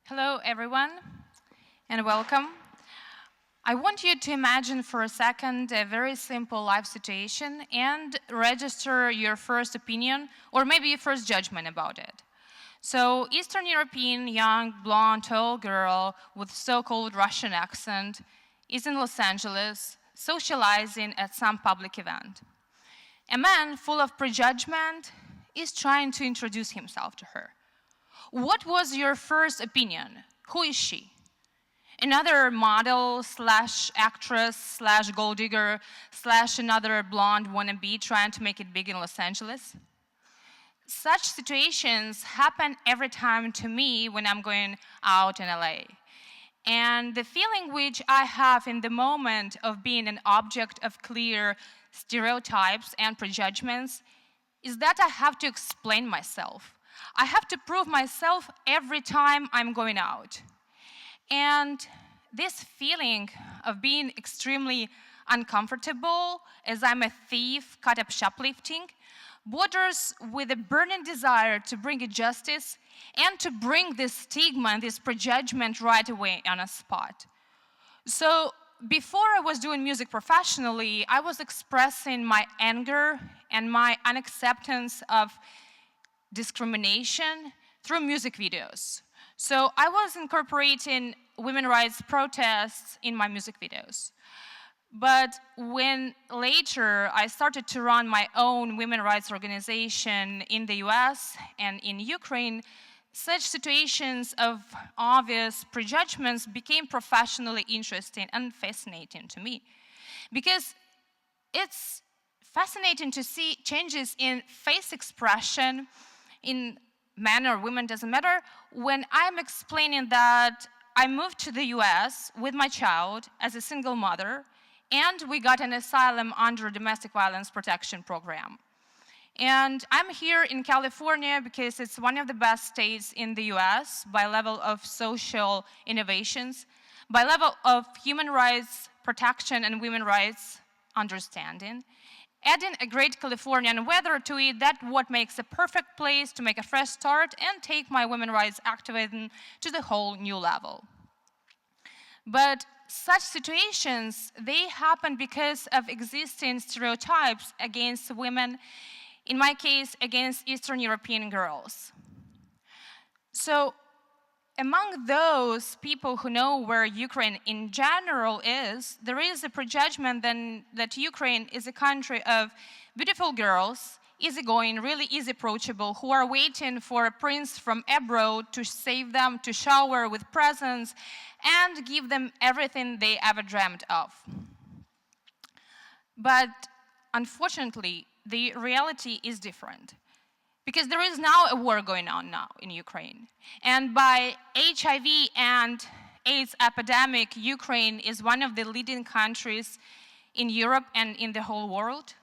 Hello, everyone, and welcome. I want you to imagine for a second a very simple life situation and register your first opinion or maybe your first judgment about it. So, Eastern European, young, blonde, tall girl with so-called Russian accent is in Los Angeles socializing at some public event. A man full of prejudgment is trying to introduce himself to her. What was your first opinion? Who is she? Another model slash actress slash gold digger slash another blonde wannabe trying to make it big in Los Angeles? Such situations happen every time to me when I'm going out in LA. And the feeling which I have in the moment of being an object of clear stereotypes and prejudgments is that I have to explain myself. I have to prove myself every time I'm going out. And this feeling of being extremely uncomfortable as I'm a thief caught up shoplifting borders with a burning desire to bring justice and to bring this stigma and this prejudgment right away on a spot. So before I was doing music professionally, I was expressing my anger and my unacceptance of discrimination through music videos. So I was incorporating women's rights protests in my music videos. But when later I started to run my own women's rights organization in the US and in Ukraine, such situations of obvious prejudgments became professionally interesting and fascinating to me. Because it's fascinating to see changes in face expression, in men or women, doesn't matter, when I'm explaining that I moved to the US with my child as a single mother, and we got an asylum under a domestic violence protection program. And I'm here in California because it's one of the best states in the US by level of social innovations, by level of human rights protection and women's rights understanding. Adding a great Californian weather to it, that's what makes a perfect place to make a fresh start and take my women's rights activism to the whole new level. But such situations, they happen because of existing stereotypes against women, in my case, against Eastern European girls. So among those people who know where Ukraine in general is, there is a prejudgment then that Ukraine is a country of beautiful girls, easygoing, really easy approachable, who are waiting for a prince from abroad to save them, to shower with presents, and give them everything they ever dreamed of. But unfortunately, the reality is different. Because there is now a war going on now in Ukraine. And by HIV and AIDS epidemic, Ukraine is one of the leading countries in Europe and in the whole world.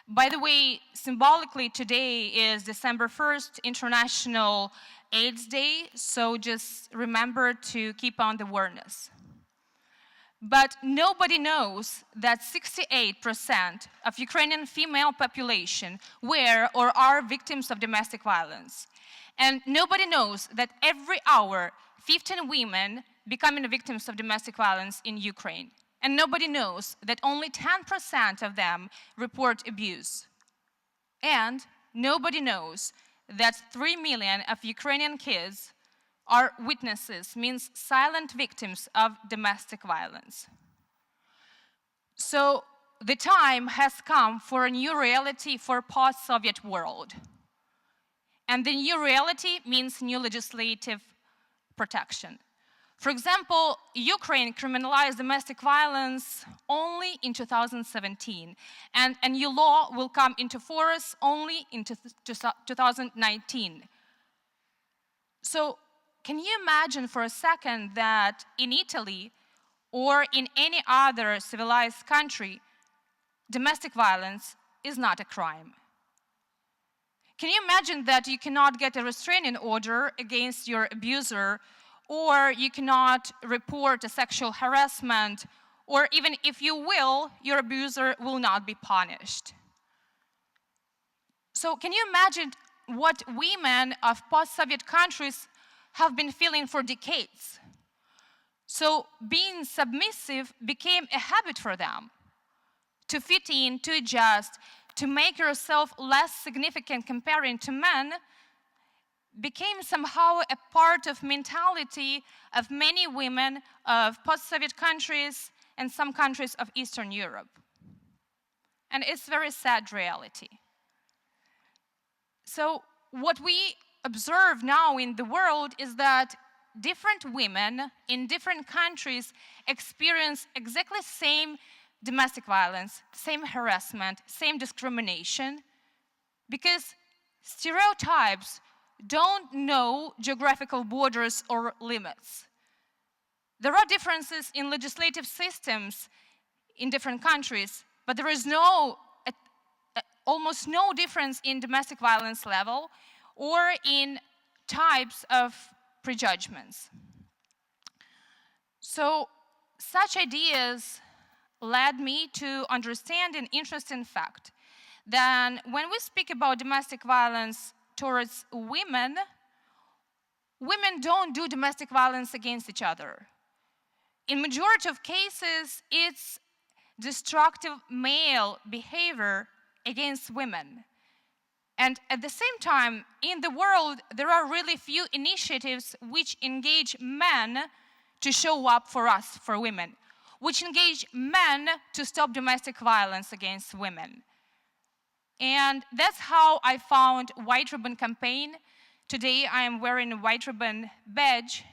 By the way, symbolically today is December 1st, International AIDS Day, so just remember to keep on the awareness. But nobody knows that 68% of Ukrainian female population were or are victims of domestic violence. And nobody knows that every hour, 15 women becoming victims of domestic violence in Ukraine. And nobody knows that only 10% of them report abuse. And nobody knows that 3 million of Ukrainian kids are witnesses, means silent victims of domestic violence. So the time has come for a new reality for post-Soviet world. And the new reality means new legislative protection. For example, Ukraine criminalized domestic violence only in 2017, and a new law will come into force only in 2019. So can you imagine for a second that in Italy or in any other civilized country, domestic violence is not a crime? Can you imagine that you cannot get a restraining order against your abuser, or you cannot report a sexual harassment, or even if you will, your abuser will not be punished? So can you imagine what women of post-Soviet countries have been feeling for decades. So being submissive became a habit for them. To fit in, to adjust, to make yourself less significant comparing to men became somehow a part of mentality of many women of post-Soviet countries and some countries of Eastern Europe. And it's a very sad reality. So what we observe now in the world is that different women in different countries experience exactly the same domestic violence, same harassment, same discrimination, because stereotypes don't know geographical borders or limits. There are differences in legislative systems in different countries, but there is almost no difference in domestic violence level or in types of prejudgments. So such ideas led me to understand an interesting fact that when we speak about domestic violence towards women, women don't do domestic violence against each other. In majority of cases, it's destructive male behavior against women. And at the same time, in the world, there are really few initiatives which engage men to show up for us, for women, which engage men to stop domestic violence against women. And that's how I found White Ribbon Campaign. Today, I am wearing a white ribbon badge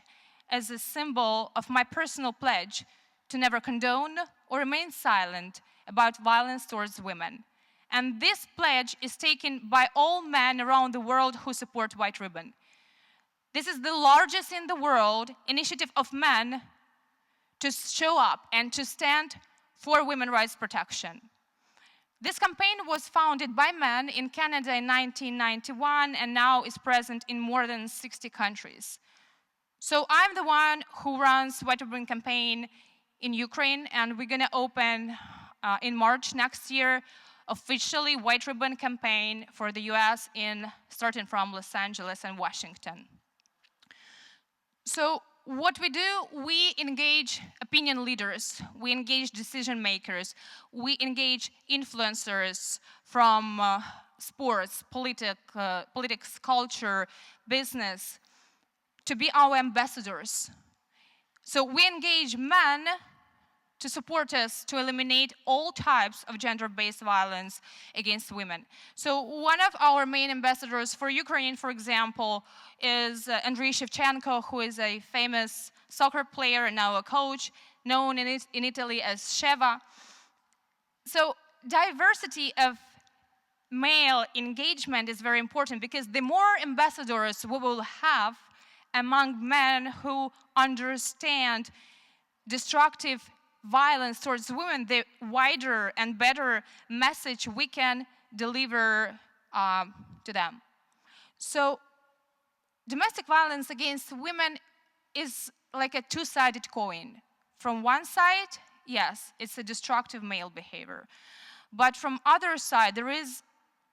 as a symbol of my personal pledge to never condone or remain silent about violence towards women. And this pledge is taken by all men around the world who support White Ribbon. This is the largest in the world initiative of men to show up and to stand for women's rights protection. This campaign was founded by men in Canada in 1991 and now is present in more than 60 countries. So I'm the one who runs White Ribbon Campaign in Ukraine, and we're going to open in March next year officially White Ribbon Campaign for the US starting from Los Angeles and Washington. So what we do, we engage opinion leaders, we engage decision makers, we engage influencers from sports, politics, culture, business, to be our ambassadors. So we engage men to support us to eliminate all types of gender-based violence against women. So one of our main ambassadors for Ukraine, for example, is Andriy Shevchenko, who is a famous soccer player and now a coach, known in Italy as Sheva. So diversity of male engagement is very important because the more ambassadors we will have among men who understand destructive violence towards women, the wider and better message we can deliver to them. So domestic violence against women is like a two-sided coin. From one side, yes, it's a destructive male behavior. But from other side, there is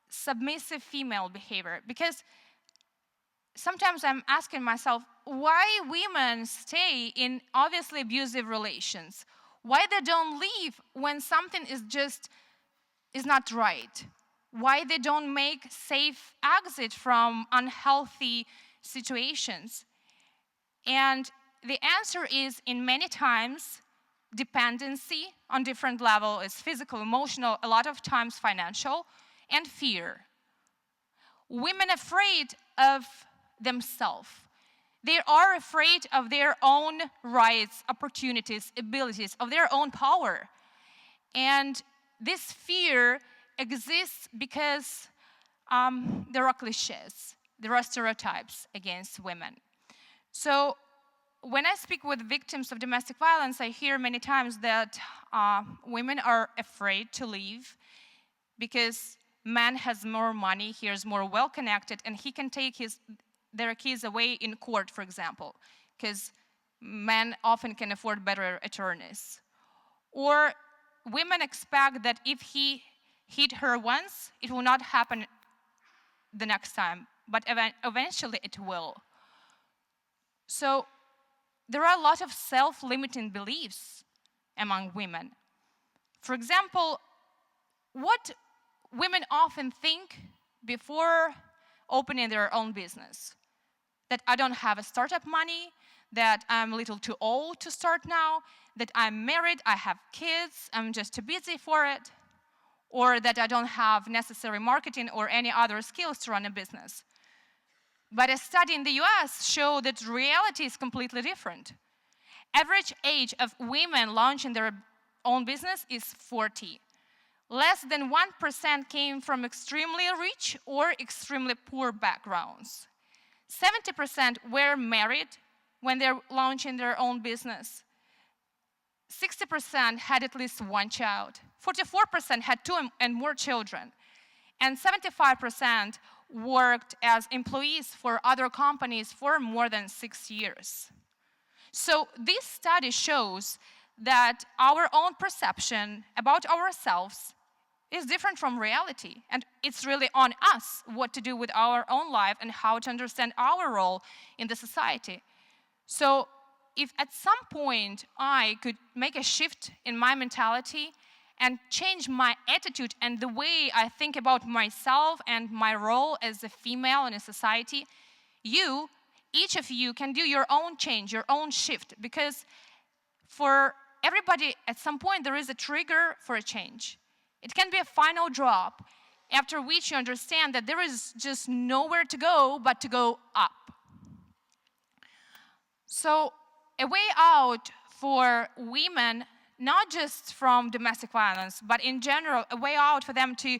submissive female behavior. Because sometimes I'm asking myself, why women stay in obviously abusive relations? Why they don't leave when something is not right? Why they don't make safe exit from unhealthy situations? And the answer is, in many times, dependency on different levels is physical, emotional, a lot of times financial, and fear. Women afraid of themselves. They are afraid of their own rights, opportunities, abilities, of their own power. And this fear exists because there are cliches, there are stereotypes against women. So when I speak with victims of domestic violence, I hear many times that women are afraid to leave because man has more money, he is more well-connected, and he can take their kids away in court, for example, because men often can afford better attorneys. Or women expect that if he hit her once, it will not happen the next time, but eventually it will. So there are a lot of self-limiting beliefs among women. For example, what women often think before opening their own business: that I don't have a startup money, that I'm a little too old to start now, that I'm married, I have kids, I'm just too busy for it, or that I don't have necessary marketing or any other skills to run a business. But a study in the US showed that reality is completely different. Average age of women launching their own business is 40. Less than 1% came from extremely rich or extremely poor backgrounds. 70% were married when they're launching their own business. 60% had at least one child. 44% had 2 and more children. And 75% worked as employees for other companies for more than 6 years. So this study shows that our own perception about ourselves is different from reality. And it's really on us what to do with our own life and how to understand our role in the society. So if at some point I could make a shift in my mentality and change my attitude and the way I think about myself and my role as a female in a society, each of you can do your own change, your own shift, because for everybody at some point there is a trigger for a change. It can be a final drop after which you understand that there is just nowhere to go but to go up. So a way out for women, not just from domestic violence, but in general, a way out for them to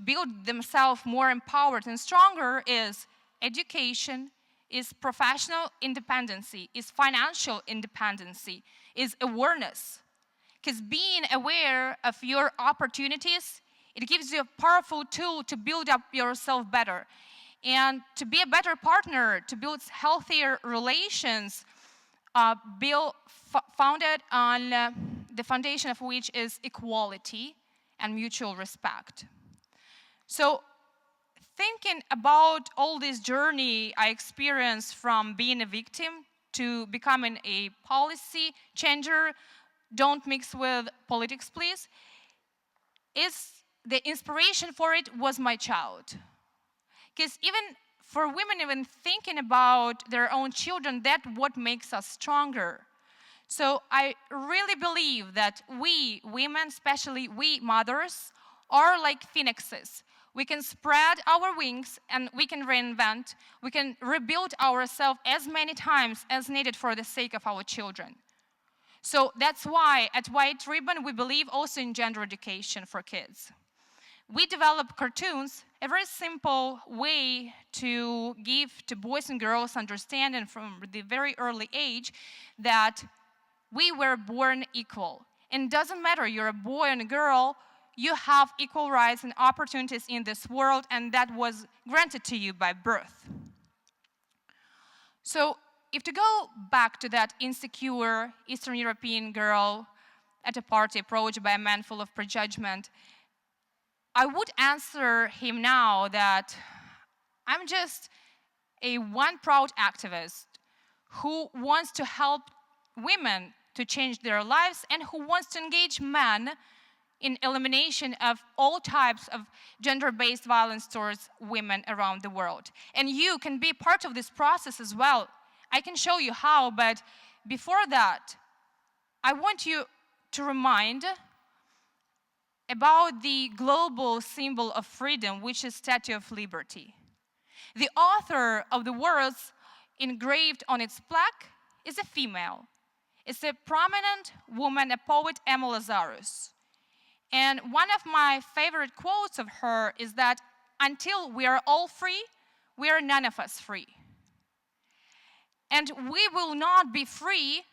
build themselves more empowered and stronger is education, is professional independency, is financial independency, is awareness. Because being aware of your opportunities, it gives you a powerful tool to build up yourself better and to be a better partner, to build healthier relations, founded on the foundation of which is equality and mutual respect. So thinking about all this journey I experienced from being a victim to becoming a policy changer, don't mix with politics, please, the inspiration for it was my child. Because even for women, even thinking about their own children, that's what makes us stronger. So I really believe that we women, especially we mothers, are like phoenixes. We can spread our wings and we can reinvent. We can rebuild ourselves as many times as needed for the sake of our children. So that's why at White Ribbon we believe also in gender education for kids. We develop cartoons, a very simple way to give to boys and girls understanding from the very early age that we were born equal. And it doesn't matter, you're a boy and a girl, you have equal rights and opportunities in this world, and that was granted to you by birth. So if to go back to that insecure Eastern European girl at a party approached by a man full of prejudgment, I would answer him now that I'm just one proud activist who wants to help women to change their lives and who wants to engage men in elimination of all types of gender-based violence towards women around the world. And you can be part of this process as well. I can show you how, but before that, I want you to remind about the global symbol of freedom, which is Statue of Liberty. The author of the words engraved on its plaque is a female. It's a prominent woman, a poet, Emma Lazarus. And one of my favorite quotes of her is that until we are all free, we are none of us free. And we will not be free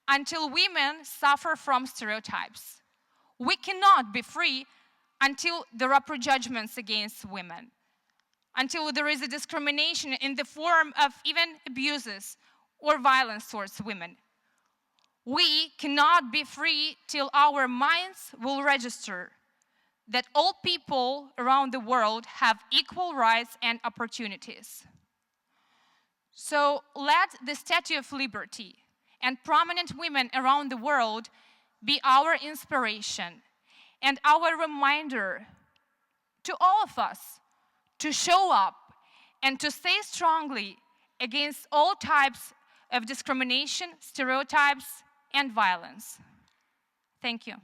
until women suffer from stereotypes. We cannot be free until there are prejudgments against women, until there is a discrimination in the form of even abuses or violence towards women. We cannot be free till our minds will register that all people around the world have equal rights and opportunities. So let the Statue of Liberty and prominent women around the world be our inspiration and our reminder to all of us to show up and to stay strongly against all types of discrimination, stereotypes, and violence. Thank you.